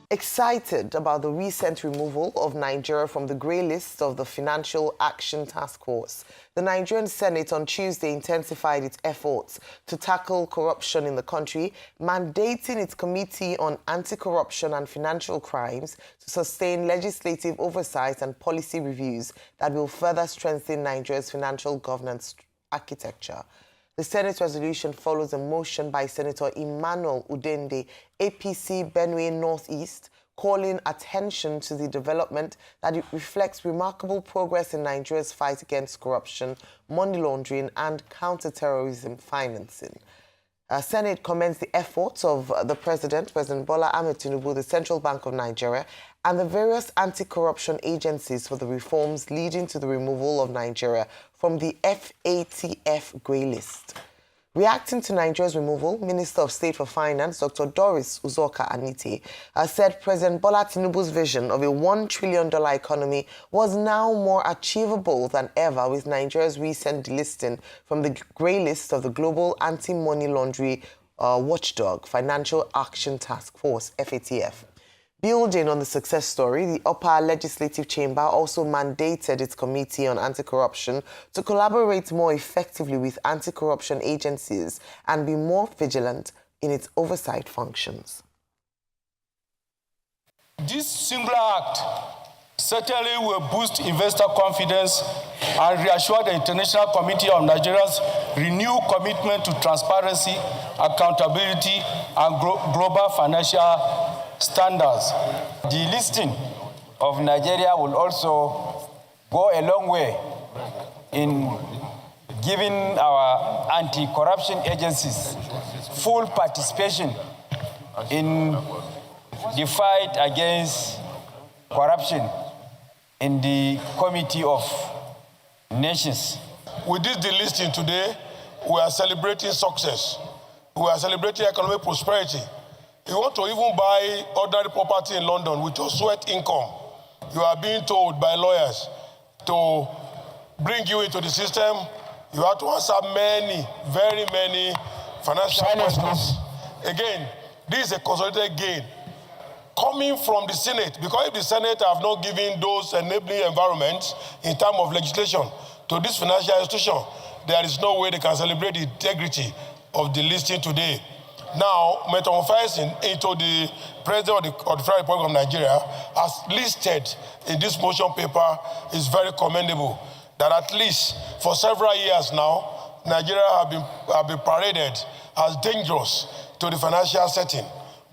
Excited about the recent removal of Nigeria from the grey list of the Financial Action Task Force, the Nigerian Senate on Tuesday intensified its efforts to tackle corruption in the country, mandating its Committee on Anti-Corruption and Financial Crimes to sustain legislative oversight and policy reviews that will further strengthen Nigeria's financial governance architecture. The Senate resolution follows a motion by Senator Emmanuel Udende, APC Benue Northeast, calling attention to the development that it reflects remarkable progress in Nigeria's fight against corruption, money laundering and counter-terrorism financing. Senate commends the efforts of the President Bola Ahmed Tinubu, the Central Bank of Nigeria, and the various anti-corruption agencies for the reforms leading to the removal of Nigeria from the FATF grey list. Reacting to Nigeria's removal, Minister of State for Finance, Dr. Doris Uzoka Anite, said President Bola Tinubu's vision of a $1 trillion economy was now more achievable than ever with Nigeria's recent delisting from the grey list of the Global Anti-Money Laundering Watchdog Financial Action Task Force, FATF. Building on the success story, the upper legislative chamber also mandated its Committee on Anti-Corruption to collaborate more effectively with anti-corruption agencies and be more vigilant in its oversight functions. This singular act certainly will boost investor confidence and reassure the International Committee on Nigeria's renewed commitment to transparency, accountability, and global financial standards. The listing of Nigeria will also go a long way in giving our anti-corruption agencies full participation in the fight against corruption in the Committee of Nations. With this delisting today, we are celebrating success. We are celebrating economic prosperity. You want to even buy ordinary property in London with your sweat income. You are being told by lawyers to bring you into the system. You have to answer very many financial questions. Again, this is a consolidated gain coming from the Senate, because if the Senate have not given those enabling environments in terms of legislation to this financial institution, there is no way they can celebrate the integrity of the listing today. Now, metamorphosing into the President of the Federal Republic of Nigeria, as listed in this motion paper, is very commendable. That at least for several years now, Nigeria have been paraded as dangerous to the financial setting.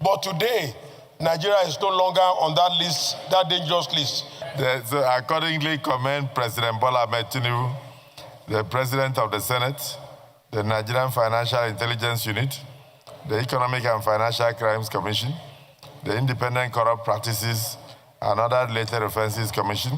But today, Nigeria is no longer on that list, that dangerous list. So accordingly commend President Bola Ahmed Tinubu, the President of the Senate, the Nigerian Financial Intelligence Unit, the Economic and Financial Crimes Commission, the Independent Corrupt Practices and Other Related Offences Commission.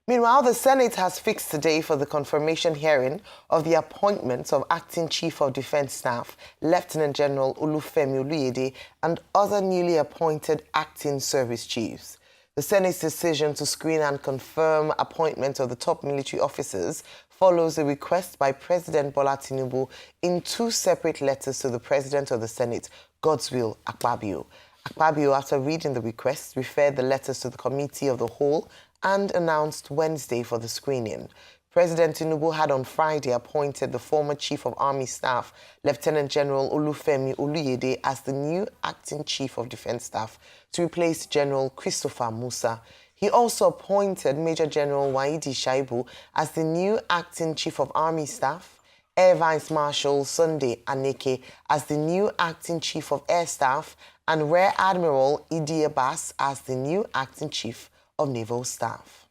Meanwhile, the Senate has fixed today for the confirmation hearing of the appointments of Acting Chief of Defence Staff, Lieutenant General Olufemi Oluyede, and other newly appointed Acting Service Chiefs. The Senate's decision to screen and confirm appointment of the top military officers follows a request by President Bola Tinubu in two separate letters to the President of the Senate, Godswill Akpabio. Akpabio, after reading the request, referred the letters to the Committee of the Whole and announced Wednesday for the screening. President Tinubu had on Friday appointed the former Chief of Army Staff, Lieutenant General Olufemi Oluyede, as the new Acting Chief of Defence Staff to replace General Christopher Musa. He also appointed Major General Waidi Shaibu as the new Acting Chief of Army Staff, Air Vice Marshal Sunday Aneke as the new Acting Chief of Air Staff, and Rear Admiral Idi Abbas as the new Acting Chief of Naval Staff.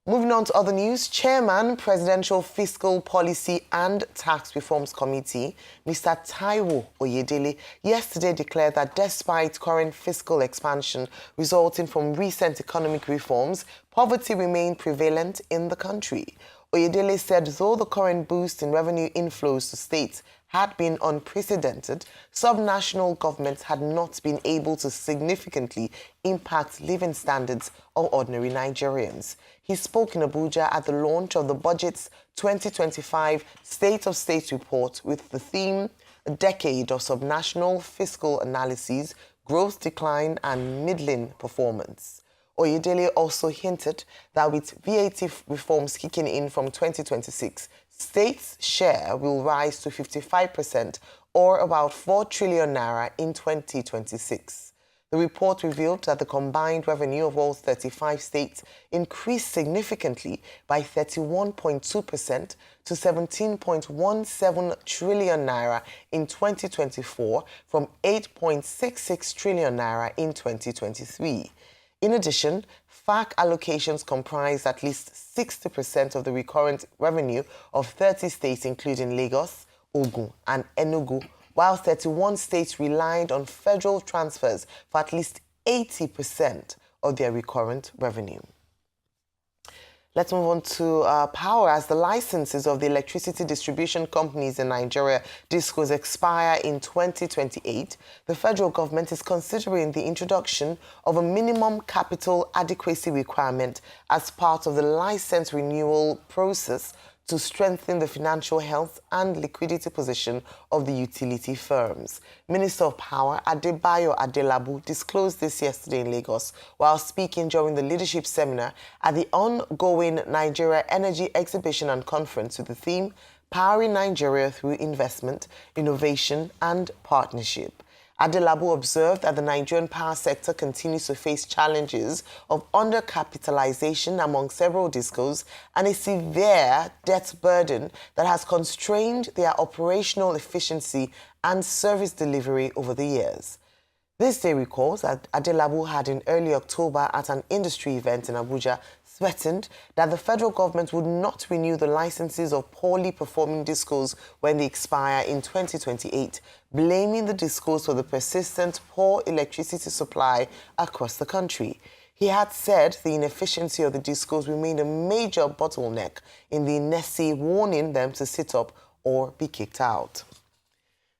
Moving on to other news, Chairman, Presidential Fiscal Policy and Tax Reforms Committee, Mr. Taiwo Oyedele, yesterday declared that despite current fiscal expansion resulting from recent economic reforms, poverty remained prevalent in the country. Oyedele said though the current boost in revenue inflows to states had been unprecedented, subnational governments had not been able to significantly impact living standards of ordinary Nigerians. He spoke in Abuja at the launch of the Budget's 2025 State of State report with the theme, a decade of subnational fiscal analysis, growth decline and middling performance. Oyedele also hinted that with VAT reforms kicking in from 2026, states' share will rise to 55% or about 4 trillion naira in 2026. The report revealed that the combined revenue of all 35 states increased significantly by 31.2% to 17.17 trillion naira in 2024 from 8.66 trillion naira in 2023. In addition, FAC allocations comprise at least 60% of the recurrent revenue of 30 states, including Lagos, Ogun, and Enugu, while 31 states relied on federal transfers for at least 80% of their recurrent revenue. Let's move on to power. As the licenses of the electricity distribution companies in Nigeria, DISCOs, expire in 2028, the federal government is considering the introduction of a minimum capital adequacy requirement as part of the license renewal process to strengthen the financial health and liquidity position of the utility firms. Minister of Power Adebayo Adelabu disclosed this yesterday in Lagos while speaking during the leadership seminar at the ongoing Nigeria Energy Exhibition and Conference with the theme Powering Nigeria Through Investment, Innovation and Partnership. Adelabu observed that the Nigerian power sector continues to face challenges of undercapitalization among several DISCOs and a severe debt burden that has constrained their operational efficiency and service delivery over the years. This day recalls that Adelabu had in early October at an industry event in Abuja threatened that the federal government would not renew the licenses of poorly performing DISCOs when they expire in 2028, blaming the DISCOs for the persistent poor electricity supply across the country. He had said the inefficiency of the DISCOs remained a major bottleneck in the NESI, warning them to sit up or be kicked out.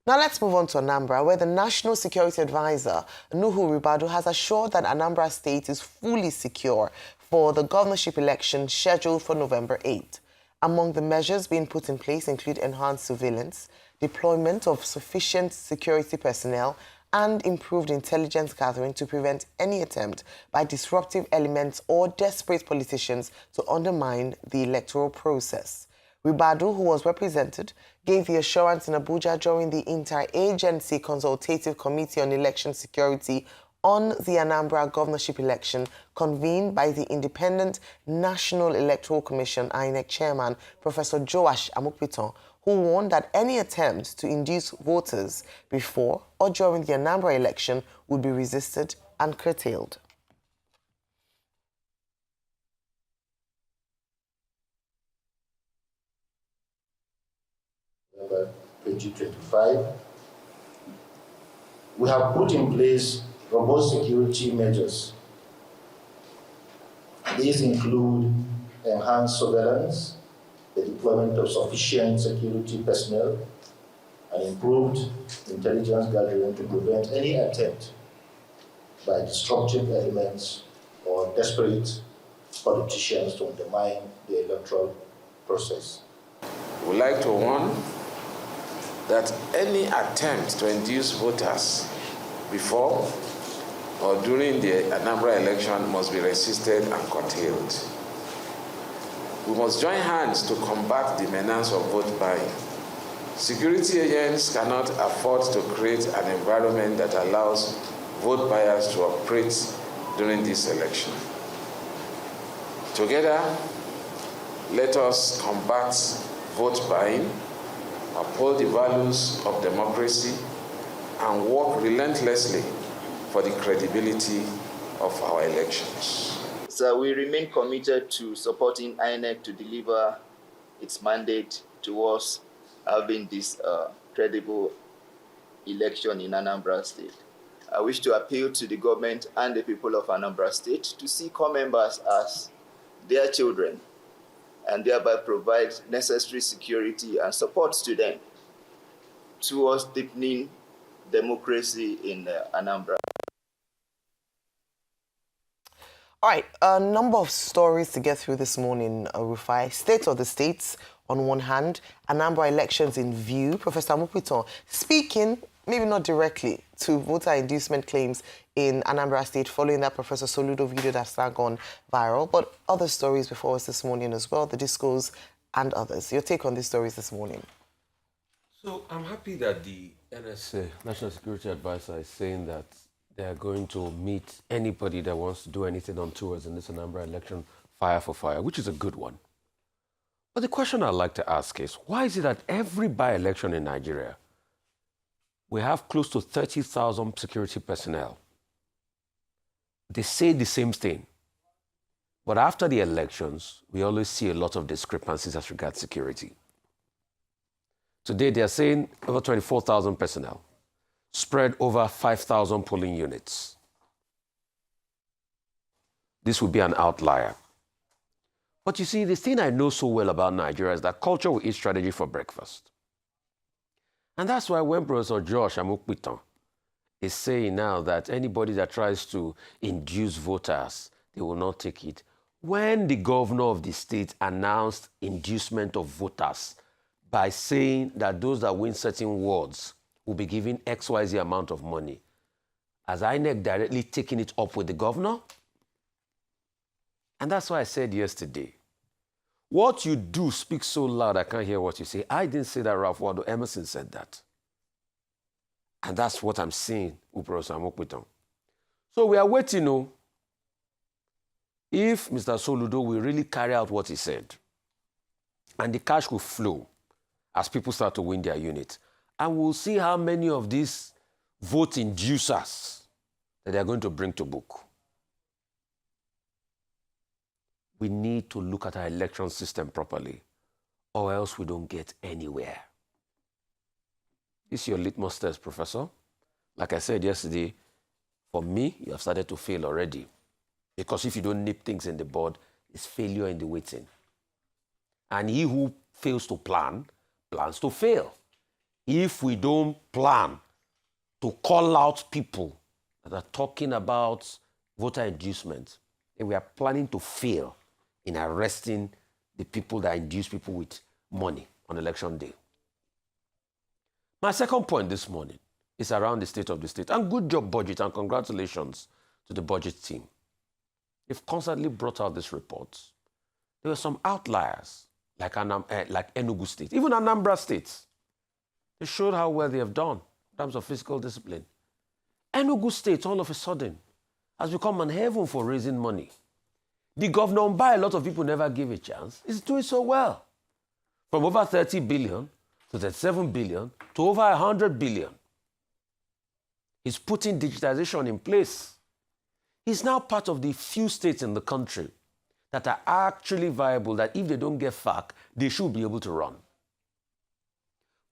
Now let's move on to Anambra, where the National Security Advisor, Nuhu Ribadu, has assured that Anambra State is fully secure for the governorship election scheduled for November 8. Among the measures being put in place include enhanced surveillance, deployment of sufficient security personnel, and improved intelligence gathering to prevent any attempt by disruptive elements or desperate politicians to undermine the electoral process. Ribadu, who was represented, gave the assurance in Abuja during the Interagency Consultative Committee on Election Security on the Anambra governorship election convened by the Independent National Electoral Commission, INEC Chairman, Professor Joash Amukpiton, who warned that any attempt to induce voters before or during the Anambra election would be resisted and curtailed. November 2025, we have put in place robust security measures. These include enhanced surveillance, the deployment of sufficient security personnel, and improved intelligence gathering to prevent any attempt by disruptive elements or desperate politicians to undermine the electoral process. We would like to warn that any attempt to induce voters before or during the Anambra election must be resisted and curtailed. We must join hands to combat the menace of vote buying. Security agents cannot afford to create an environment that allows vote buyers to operate during this election. Together, let us combat vote buying, uphold the values of democracy, and work relentlessly for the credibility of our elections. So we remain committed to supporting INEC to deliver its mandate towards having this credible election in Anambra State. I wish to appeal to the government and the people of Anambra State to see core members as their children and thereby provide necessary security and support to them towards deepening democracy in Anambra. All right, a number of stories to get through this morning, Rufai. State of the States, on one hand, Anambra elections in view. Professor Amopitan speaking, maybe not directly, to voter inducement claims in Anambra State following that Professor Soludo video that's now gone viral, but other stories before us this morning as well, the discos and others. Your take on these stories this morning? So I'm happy that the NSA, National Security Advisor, is saying that they are going to meet anybody that wants to do anything untoward in this Anambra election, fire for fire, which is a good one. But the question I'd like to ask is, why is it that every by-election in Nigeria, we have close to 30,000 security personnel? They say the same thing. But after the elections, we always see a lot of discrepancies as regards security. Today, they are saying over 24,000 personnel, spread over 5,000 polling units. This would be an outlier. But you see, the thing I know so well about Nigeria is that culture will eat strategy for breakfast. And that's why when Professor Josh Amopitan is saying now that anybody that tries to induce voters, they will not take it. When the governor of the state announced inducement of voters by saying that those that win certain wards will be given XYZ amount of money, has INEC directly taken it up with the governor? And that's why I said yesterday, what you do speaks so loud I can't hear what you say. I didn't say that, Ralph Waldo Emerson said that. And that's what I'm seeing with Professor Amopitan. So we are waiting, if Mr. Soludo will really carry out what he said, and the cash will flow as people start to win their unit. And we'll see how many of these vote inducers that they're going to bring to book. We need to look at our election system properly, or else we don't get anywhere. This is your litmus test, Professor. Like I said yesterday, for me, you have started to fail already. Because if you don't nip things in the bud, it's failure in the waiting. And he who fails to plan, plans to fail. If we don't plan to call out people that are talking about voter inducement, then we are planning to fail in arresting the people that induce people with money on election day. My second point this morning is around the state of the state. And good job, budget, and congratulations to the budget team. They've constantly brought out these reports. There were some outliers, like Enugu State, even Anambra State. They showed how well they have done in terms of fiscal discipline. Enugu State, all of a sudden, has become an heaven for raising money. The governor, by a lot of people never gave a chance, is doing so well. From over 30 billion to 37 billion to over 100 billion. He's putting digitization in place. He's now part of the few states in the country that are actually viable, that if they don't get FAC, they should be able to run.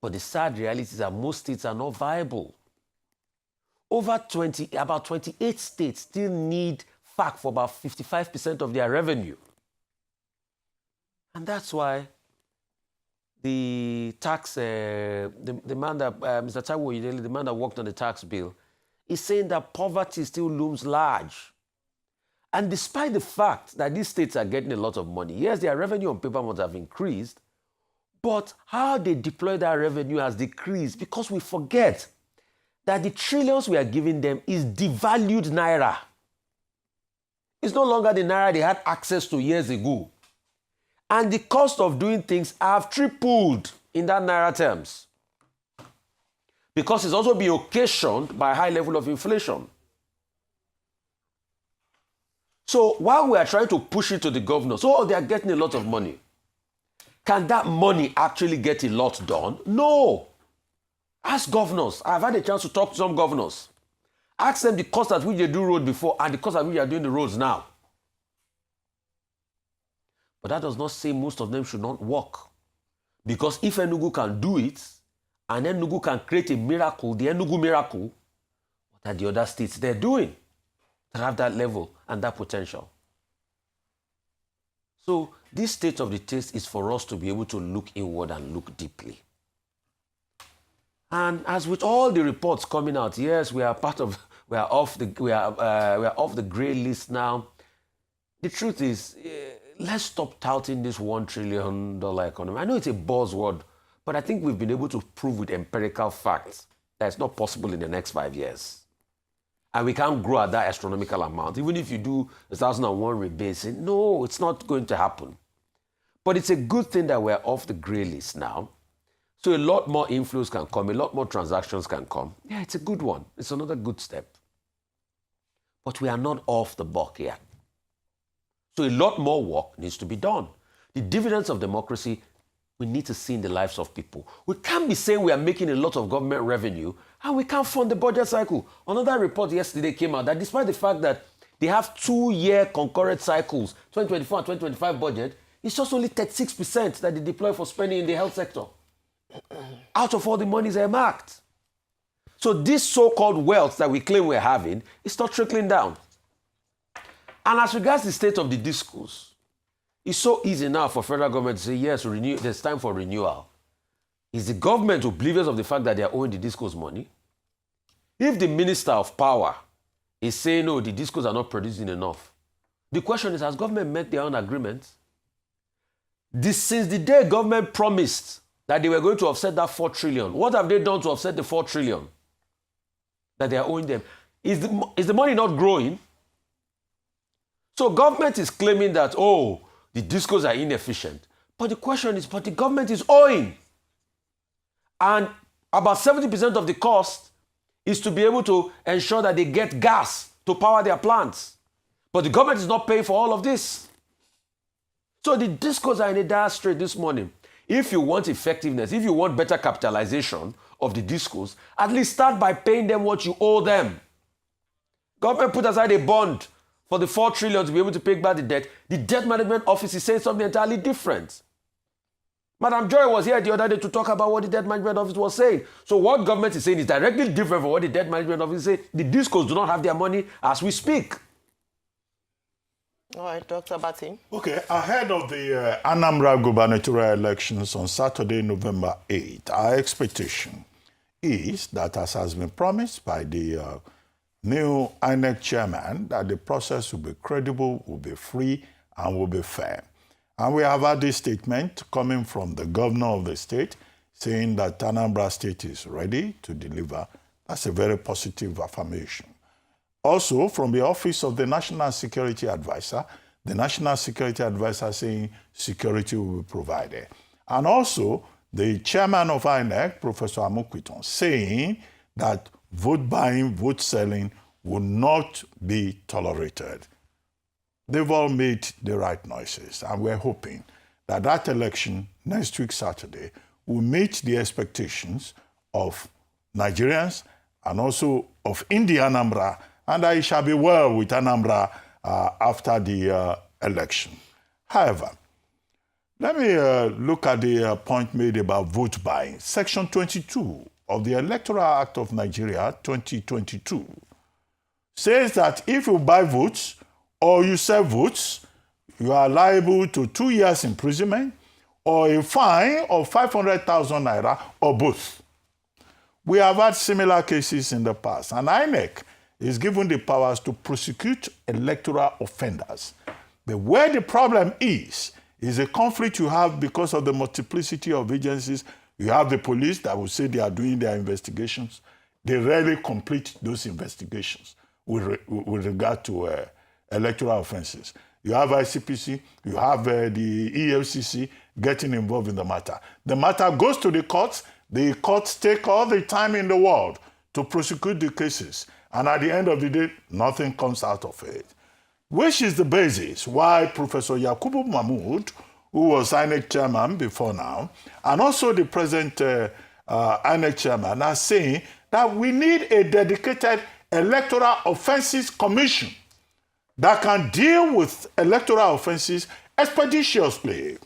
But the sad reality is that most states are not viable. About 28 states still need FAC for about 55% of their revenue. And that's why the tax, the man that, Mr. Taiwo Oyedele, the man that worked on the tax bill, is saying that poverty still looms large. And despite the fact that these states are getting a lot of money, yes, their revenue on paper must have increased, but how they deploy that revenue has decreased because we forget that the trillions we are giving them is devalued naira. It's no longer the naira they had access to years ago. And the cost of doing things have tripled in that naira terms. Because it's also been occasioned by a high level of inflation. So while we are trying to push it to the governor, so they are getting a lot of money. Can that money actually get a lot done? No. Ask governors. I've had a chance to talk to some governors. Ask them the cost at which they do road before and the cost at which they are doing the roads now. But that does not say most of them should not work. Because if Enugu can do it, and Enugu can create a miracle, the Enugu miracle, what are the other states they're doing that have that level and that potential? So this state of the taste is for us to be able to look inward and look deeply. And as with all the reports coming out, yes, we are off the gray list now. The truth is, let's stop touting this $1 trillion economy. I know it's a buzzword, but I think we've been able to prove with empirical facts that it's not possible in the next 5 years. And we can't grow at that astronomical amount. Even if you do 1,001 rebasing, no, it's not going to happen. But it's a good thing that we're off the grey list now. So a lot more inflows can come, a lot more transactions can come. Yeah, it's a good one. It's another good step. But we are not off the buck yet. So a lot more work needs to be done. The dividends of democracy, we need to see in the lives of people. We can't be saying we are making a lot of government revenue and we can't fund the budget cycle. Another report yesterday came out that despite the fact that they have 2-year concurrent cycles, 2024 and 2025 budget, it's just only 36% that they deploy for spending in the health sector. Out of all the monies earmarked. So this so-called wealth that we claim we're having is not trickling down. And as regards the state of the discourse, it's so easy now for federal government to say, yes, there's time for renewal. Is the government oblivious of the fact that they are owing the discourse money? If the minister of power is saying, no, the discourse are not producing enough, the question is, has government met their own agreements? Since the day government promised that they were going to offset that 4 trillion, what have they done to offset the 4 trillion that they are owing them? Is the money not growing? So government is claiming that, oh, the discos are inefficient. But the question is, but the government is owing. And about 70% of the cost is to be able to ensure that they get gas to power their plants. But the government is not paying for all of this. So the discos are in a dire strait this morning. If you want effectiveness, if you want better capitalization of the discos, at least start by paying them what you owe them. Government put aside a bond for the 4 trillion to be able to pay back the debt. The debt management office is saying something entirely different. Madam Joy was here the other day to talk about what the debt management office was saying. So what government is saying is directly different from what the debt management office is saying. The discos do not have their money as we speak. All right, Dr. Batim. Okay, ahead of the Anambra gubernatorial elections on Saturday, November 8th, our expectation is that, as has been promised by the new INEC chairman, that the process will be credible, will be free, and will be fair. And we have had this statement coming from the governor of the state saying that Anambra State is ready to deliver. That's a very positive affirmation. Also, from the office of the National Security Advisor, the National Security Advisor saying security will be provided. And also, the chairman of INEC, Professor Amokuiton, saying that vote buying, vote selling will not be tolerated. They've all made the right noises, and we're hoping that that election next week, Saturday, will meet the expectations of Nigerians and also of Indian Anambra, and that it shall be well with Anambra after the election. However, let me look at the point made about vote buying. Section 22 of the Electoral Act of Nigeria 2022 says that if you buy votes or you sell votes, you are liable to 2 years imprisonment or a fine of 500,000 naira or both. We have had similar cases in the past, and INEC is given the powers to prosecute electoral offenders. But where the problem is a conflict you have because of the multiplicity of agencies. You have the police that will say they are doing their investigations. They rarely complete those investigations with regard to electoral offenses. You have ICPC, you have the EFCC getting involved in the matter. The matter goes to the courts take all the time in the world to prosecute the cases. And at the end of the day, nothing comes out of it. Which is the basis why Professor Yakubu Mahmood, who was INEC chairman before now, and also the present INEC chairman, are saying that we need a dedicated electoral offenses commission that can deal with electoral offenses expeditiously.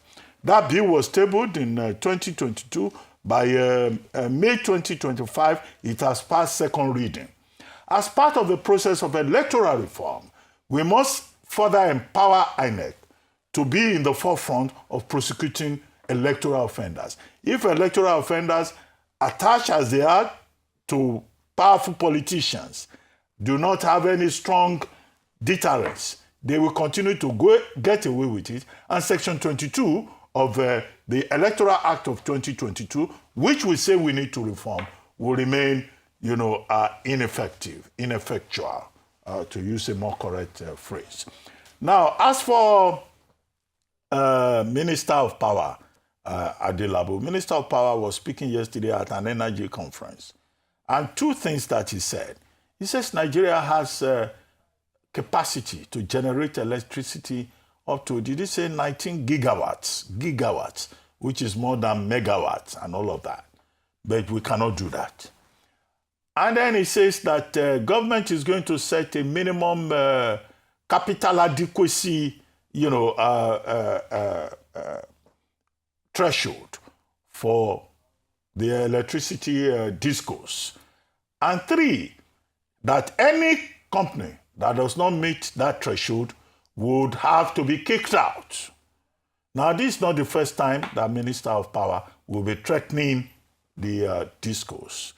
That bill was tabled in 2022. By May 2025, it has passed second reading. As part of the process of electoral reform, we must further empower INEC to be in the forefront of prosecuting electoral offenders. If electoral offenders, attached as they are to powerful politicians, do not have any strong deterrence, they will continue to get away with it. And Section 22 of the Electoral Act of 2022, which we say we need to reform, will remain, ineffectual, to use a more correct phrase. Now, as for Minister of Power, Adelabu, Minister of Power was speaking yesterday at an energy conference. And two things that he said. He says Nigeria has capacity to generate electricity up to, did he say 19 gigawatts, which is more than megawatts and all of that. But we cannot do that. And then he says that government is going to set a minimum capital adequacy, threshold for the electricity discourse. And three, that any company that does not meet that threshold would have to be kicked out. Now, this is not the first time that Minister of Power will be threatening the discourse.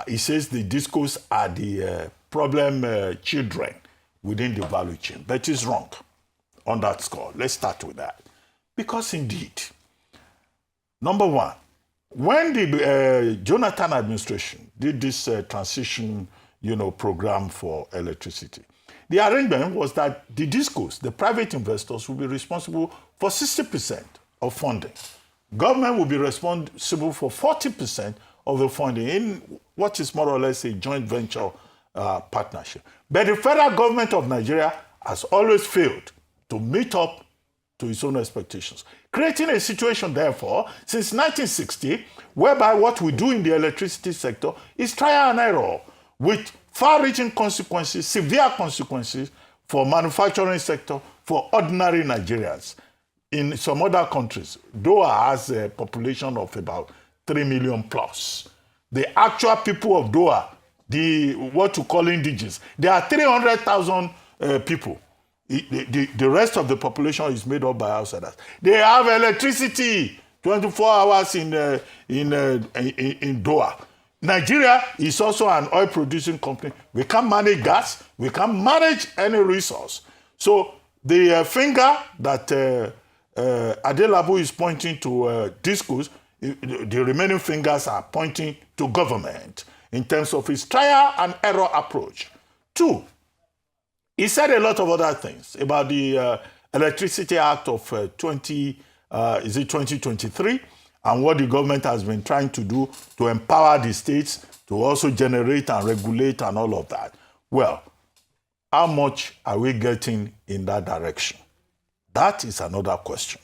He says the discourse are the problem children within the value chain. But he's wrong on that score. Let's start with that. Because indeed, number one, when the Jonathan administration did this transition, program for electricity, the arrangement was that the discos, the private investors, will be responsible for 60% of funding. Government will be responsible for 40% of the funding in what is more or less a joint venture partnership. But the federal government of Nigeria has always failed to meet up to its own expectations, creating a situation, therefore, since 1960, whereby what we do in the electricity sector is trial and error, with far-reaching consequences, severe consequences for manufacturing sector, for ordinary Nigerians. In some other countries, Doha has a population of about 3 million plus. The actual people of Doha, what you call indigenous, there are 300,000 people. The rest of the population is made up by outsiders. They have electricity 24 hours in Doha. Nigeria is also an oil-producing company. We can't manage gas. We can't manage any resource. So the finger that Adelabu is pointing to discourse, the remaining fingers are pointing to government in terms of its trial and error approach. Two, he said a lot of other things about the Electricity Act of 2023 and what the government has been trying to do to empower the states to also generate and regulate and all of that. Well, how much are we getting in that direction? That is another question.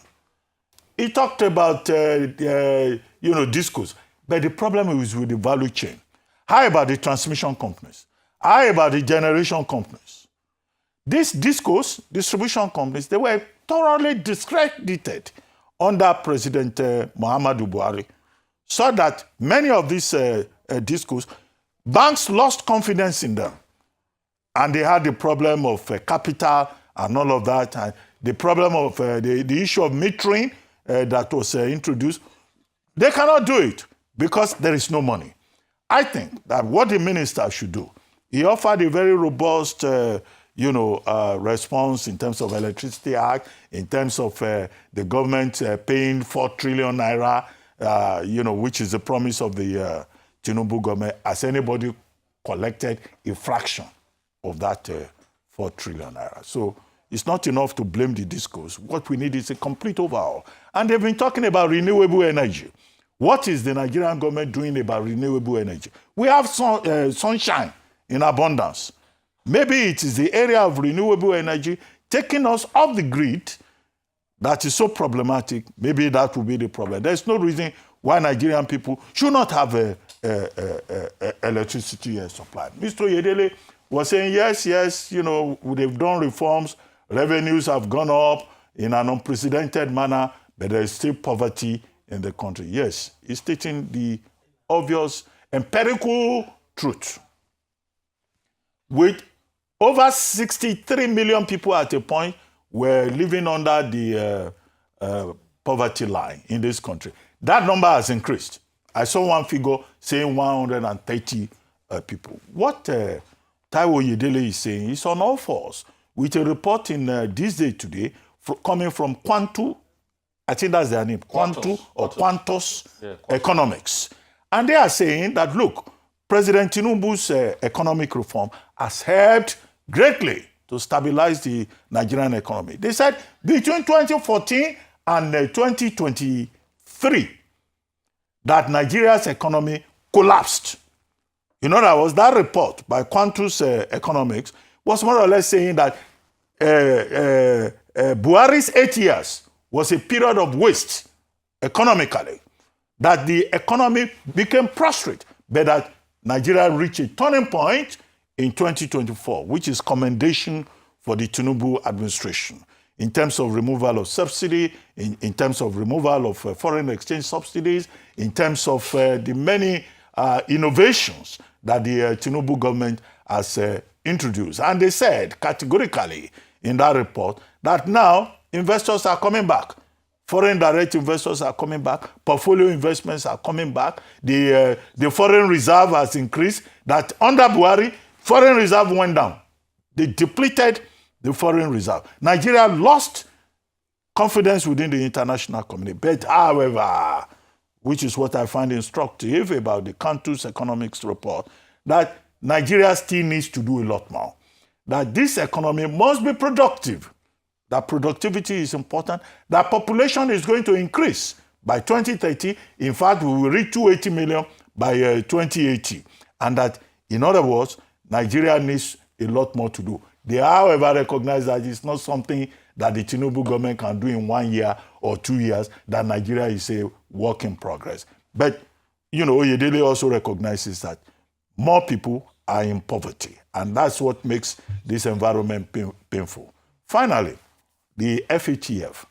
He talked about, discourse, but the problem is with the value chain. How about the transmission companies? How about the generation companies? These discourse distribution companies, they were thoroughly discredited under President Muhammadu Buhari, so that many of these discourse, banks lost confidence in them. And they had the problem of capital and all of that, and the problem of the issue of metering that was introduced. They cannot do it because there is no money. I think that what the minister should do, he offered a very robust response in terms of Electricity Act, in terms of the government paying 4 trillion naira, which is the promise of the Tinubu government. Has anybody collected a fraction of that 4 trillion naira? So it's not enough to blame the discourse. What we need is a complete overhaul. And they've been talking about renewable energy. What is the Nigerian government doing about renewable energy? We have sunshine in abundance. Maybe it is the area of renewable energy taking us off the grid that is so problematic. Maybe that will be the problem. There's no reason why Nigerian people should not have electricity supply. Mr. Yedele was saying, yes, they've done reforms, revenues have gone up in an unprecedented manner, but there is still poverty in the country. Yes, he's stating the obvious empirical truth. With over 63 million people at a point were living under the poverty line in this country. That number has increased. I saw one figure saying 130 people. What Taiwo Yedele is saying is on all fours with a report in This Day Today coming from Quantu, I think that's their name, Quantus Economics. And they are saying that, look, President Tinubu's economic reform has helped greatly to stabilize the Nigerian economy. They said between 2014 and 2023 that Nigeria's economy collapsed. In other words, that report by Quantus Economics was more or less saying that Buhari's 8 years was a period of waste economically, that the economy became prostrate, but that Nigeria reached a turning point in 2024, which is commendation for the Tinubu administration in terms of removal of subsidy, in terms of removal of foreign exchange subsidies, in terms of the many innovations that the Tinubu government has introduced. And they said categorically in that report that now investors are coming back. Foreign direct investors are coming back. Portfolio investments are coming back. The foreign reserve has increased. That under Buhari, foreign reserve went down. They depleted the foreign reserve. Nigeria lost confidence within the international community. But however, which is what I find instructive about the Quantus Economics report, that Nigeria still needs to do a lot more. That this economy must be productive. That productivity is important. That population is going to increase by 2030. In fact, we will reach 280 million by 2080. And that, in other words, Nigeria needs a lot more to do. They, however, recognize that it's not something that the Tinubu government can do in 1 year or 2 years, that Nigeria is a work in progress. But, you know, Oyedele also recognizes that more people are in poverty, and that's what makes this environment painful. Finally, the FATF,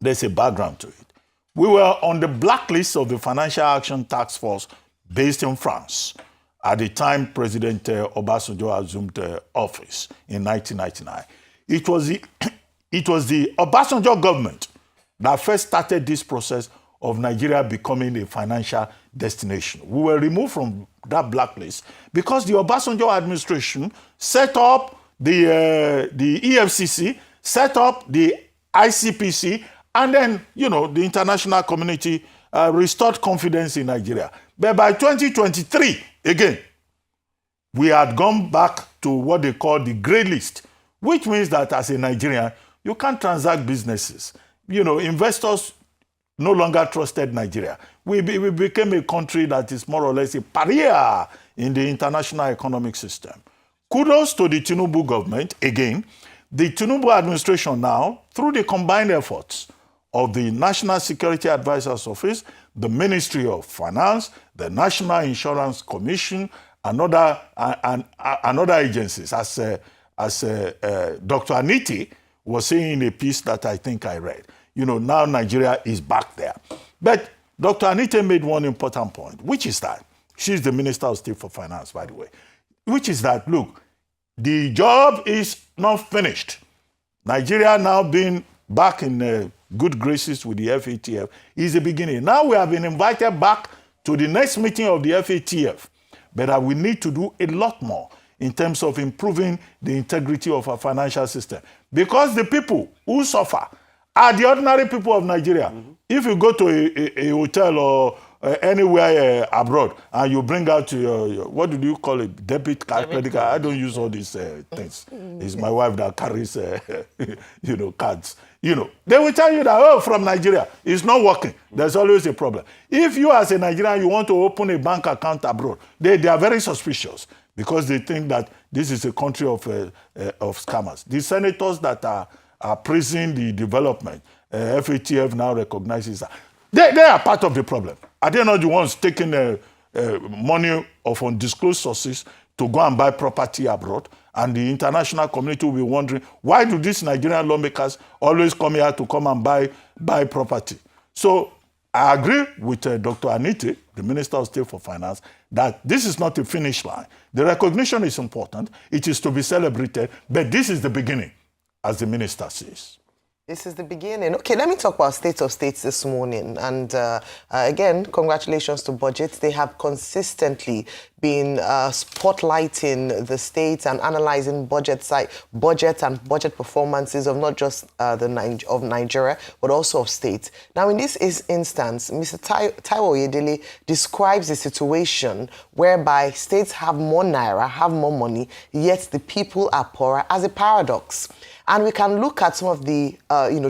there's a background to it. We were on the blacklist of the Financial Action Task Force based in France at the time President Obasanjo assumed office in 1999. It was the Obasanjo government that first started this process of Nigeria becoming a financial destination. We were removed from that blacklist because the Obasanjo administration set up the EFCC, set up the ICPC, and then, you know, the international community restored confidence in Nigeria. But by 2023, again, we had gone back to what they call the grey list, which means that as a Nigerian, you can't transact businesses. You know, investors no longer trusted Nigeria. We became a country that is more or less a pariah in the international economic system. Kudos to the Tinubu government. Again, the Tinubu administration now, through the combined efforts of the National Security Advisor's Office, the Ministry of Finance, the National Insurance Commission, and other agencies, as Dr. Aniti was saying in a piece that I think I read. You know, now Nigeria is back there. But Dr. Anita made one important point, which is that, she's the Minister of State for Finance, by the way, which is that, look, the job is not finished. Nigeria now being back in good graces with the FATF is the beginning. Now we have been invited back to the next meeting of the FATF, but we need to do a lot more in terms of improving the integrity of our financial system. Because the people who suffer are the ordinary people of Nigeria. Mm-hmm. If you go to a hotel or anywhere abroad and you bring out your what do you call it, debit card, credit card, I don't use all these things. It's my wife that carries, you know, cards. You know, they will tell you that, oh, from Nigeria, it's not working. There's always a problem. If you as a Nigerian, you want to open a bank account abroad, they are very suspicious because they think that this is a country of scammers. The senators that are praising the development, FATF now recognizes that. They are part of the problem. Are they not the ones taking money of undisclosed sources to go and buy property abroad? And the international community will be wondering, why do these Nigerian lawmakers always come here to come and buy property? So I agree with Dr. Aniti, the Minister of State for Finance, that this is not a finish line. The recognition is important. It is to be celebrated, but this is the beginning, as the minister says. This is the beginning. Okay, let me talk about State of States this morning. And again, congratulations to budgets. They have consistently been spotlighting the states and analyzing budgets and budget performances of not just of Nigeria, but also of states. Now, in this instance, Mr. Taiwo Oyedele describes a situation whereby states have more naira, have more money, yet the people are poorer as a paradox. And we can look at some of the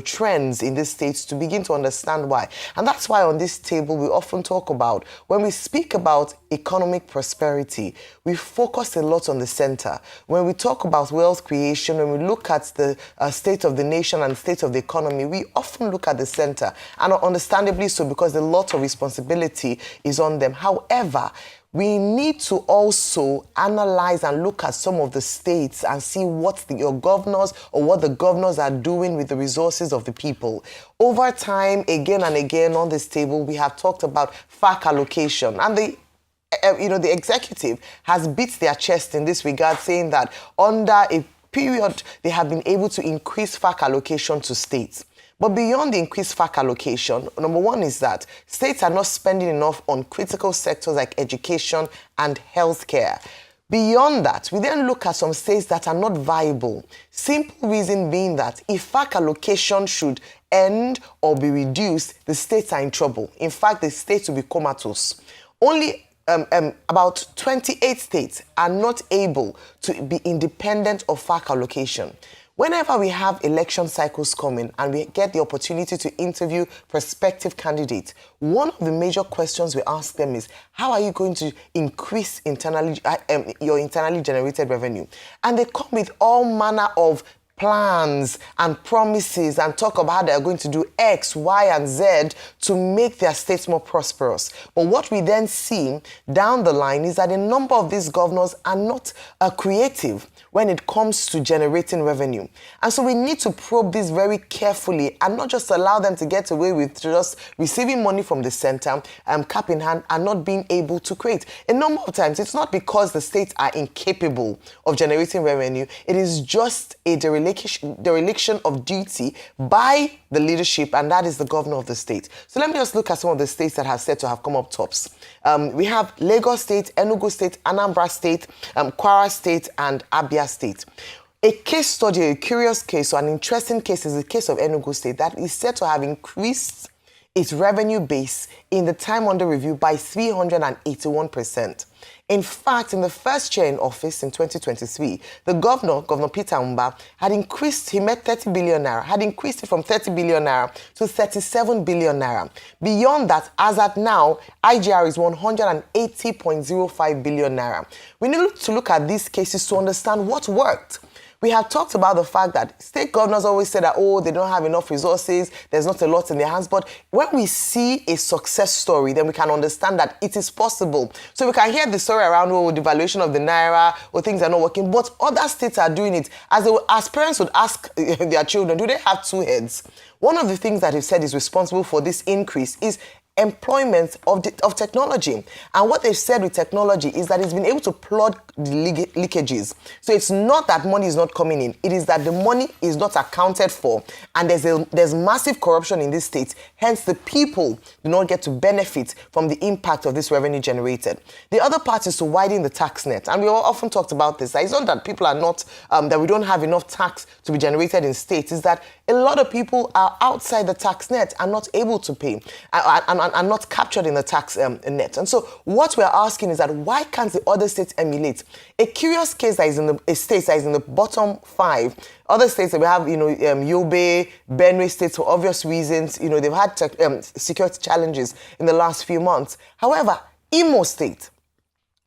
trends in these states to begin to understand why. And that's why on this table we often talk about, when we speak about economic prosperity, we focus a lot on the center. When we talk about wealth creation, when we look at the state of the nation and state of the economy, we often look at the center. And understandably so, because a lot of responsibility is on them. However, we need to also analyze and look at some of the states and see what your governors or what the governors are doing with the resources of the people. Over time, again and again on this table, we have talked about FAC allocation, and the executive has beat their chest in this regard, saying that under a period, they have been able to increase FAC allocation to states. But beyond the increased FAC allocation, number one is that states are not spending enough on critical sectors like education and healthcare. Beyond that, we then look at some states that are not viable. Simple reason being that if FAC allocation should end or be reduced, the states are in trouble. In fact, the states will be comatose. Only about 28 states are not able to be independent of FAC allocation. Whenever we have election cycles coming and we get the opportunity to interview prospective candidates, one of the major questions we ask them is, how are you going to increase your internally generated revenue? And they come with all manner of plans and promises and talk about how they are going to do X, Y, and Z to make their states more prosperous. But what we then see down the line is that a number of these governors are not creative when it comes to generating revenue. And so we need to probe this very carefully and not just allow them to get away with just receiving money from the center, cap in hand, and not being able to create. A number of times, it's not because the states are incapable of generating revenue. It is just a dereliction of duty by the leadership, and that is the governor of the state. So let me just look at some of the states that have said to have come up tops. We have Lagos State, Enugu State, Anambra State, Kwara State, and Abia State. A case study, a curious case, or an interesting case is the case of Enugu State that is said to have increased its revenue base in the time under review by 381%. In fact, in the first year in office in 2023, the Governor Peter Mba, had 30 billion naira, had increased it from 30 billion naira to 37 billion naira. Beyond that, as at now, IGR is 180.05 billion naira. We need to look at these cases to understand what worked. We have talked about the fact that state governors always say that, they don't have enough resources, there's not a lot in their hands. But when we see a success story, then we can understand that it is possible. So we can hear the story around, the devaluation of the naira, or things are not working, but other states are doing it. As parents would ask their children, do they have two heads? One of the things that they've said is responsible for this increase is employment of technology. And what they've said with technology is that it's been able to plug the leakages. So it's not that money is not coming in. It is that the money is not accounted for. And there's massive corruption in this state. Hence, the people do not get to benefit from the impact of this revenue generated. The other part is to widen the tax net. And we often talked about this. It's not that people are not, that we don't have enough tax to be generated in states. It's that a lot of people are outside the tax net and not able to pay and not captured in the tax net. And so what we're asking is that why can't the other states emulate? A curious case that is in the states that is in the bottom 5. Other states that we have, Yobe, Benue states, for obvious reasons, they've had security challenges in the last few months. However, Imo State,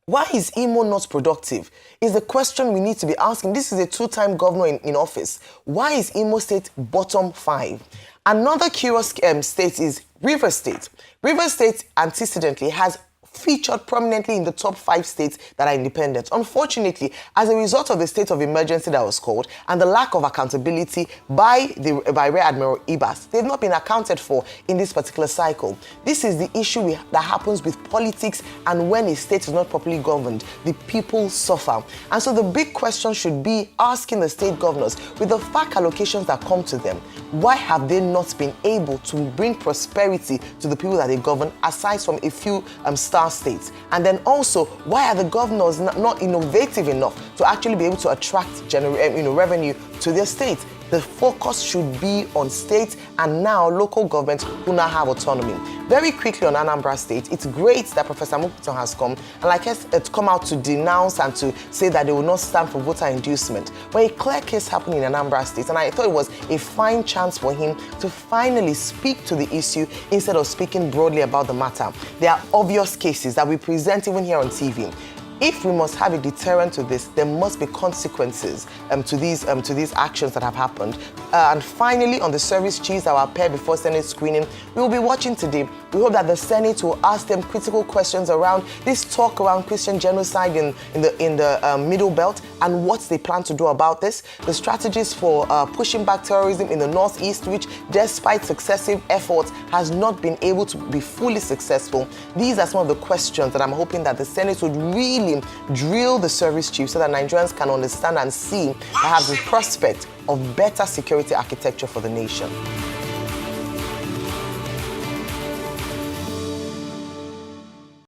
why is Imo not productive? Is the question we need to be asking. This is a 2-time governor in office. Why is Imo State bottom 5? Another curious state is Rivers State. Rivers State antecedently has featured prominently in the top 5 states that are independent. Unfortunately, as a result of the state of emergency that was called and the lack of accountability by Rear Admiral Ibas, they've not been accounted for in this particular cycle. This is the issue that happens with politics, and when a state is not properly governed, the people suffer. And so the big question should be asking the state governors, with the FAC allocations that come to them, why have they not been able to bring prosperity to the people that they govern, aside from a few star states? And then also, why are the governors not innovative enough to actually be able to attract revenue to their states? The focus should be on states and now local governments who now have autonomy. Very quickly on Anambra State, it's great that Professor Mukhtar has come and it's come out to denounce and to say that they will not stand for voter inducement. But a clear case happened in Anambra State, and I thought it was a fine chance for him to finally speak to the issue instead of speaking broadly about the matter. There are obvious cases that we present even here on TV. If we must have a deterrent to this, there must be consequences to these actions that have happened. And finally, on the service chiefs that will appear before Senate screening, we will be watching today. We hope that the Senate will ask them critical questions around this talk around Christian genocide in the Middle Belt and what they plan to do about this. The strategies for pushing back terrorism in the Northeast, which, despite successive efforts, has not been able to be fully successful. These are some of the questions that I'm hoping that the Senate would really drill the service chiefs so that Nigerians can understand and see perhaps the prospect of better security architecture for the nation.